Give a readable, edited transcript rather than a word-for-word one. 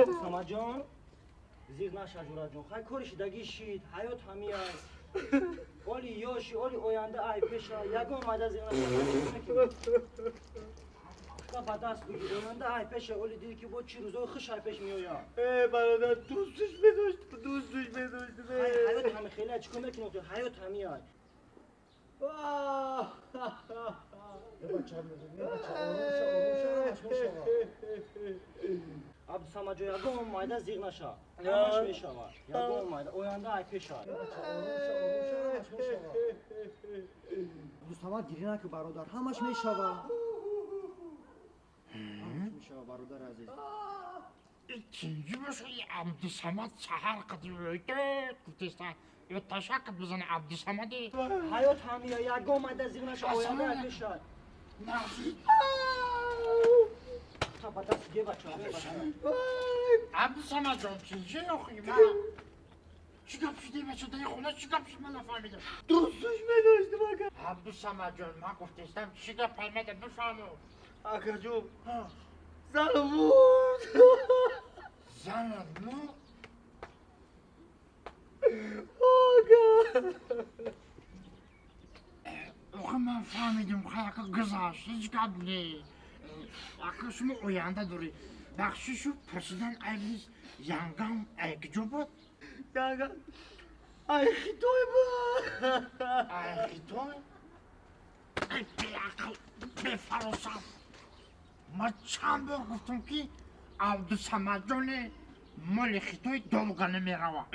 سامد جان زیر نشه جورا جان خیلی کارش دگی شید حیات همی است اولی یاشی اولی اوینده ای پیشا یگو مده زیر نشه تا با دست بگیر اوینده ای پیشا اولی دیدی که با چی روزای خوش ای پیش میویا برادر دوستش بداشت حیات همی خیلی چکم بکنم که حیات همی است یه بچه آروم شو عبدالصمد جان یگو مایده زیر نشه همش میشود یگو مایده اوینده ای پیش است عبدالصمد گیری نکن برادر همش میشود برادر عزیز İkinci mesele Abdüsamad sahar kadar kutesta taşak bizden Abdüsamad'ı حیات همیه یگو مایده زیر نشه اوینده ای پیش است nasıl تا با دست گه بچه Abdüsamad can ikinci yok ima çıkıp şu diye çataya kola çıkıp şu bana fahmedim دوستش بداشت مگه Abdüsamad can ma kuftestem çıkıp fahmedim bu fahmı آقا جون زنم بود Zanın mı? آقا Oku ben fahmedim kayakı kızaş hiç kabli Akı şunu uyanda duruyor Bak şu pırsıdan aybiz yangam ayıkıcı bu یاگا ای خیتوی با Ay toy. Ay bir akıl, bir farosam. Maçan bu guftum ki Abdüsamad Johnny Mali xitoy dolganı merava.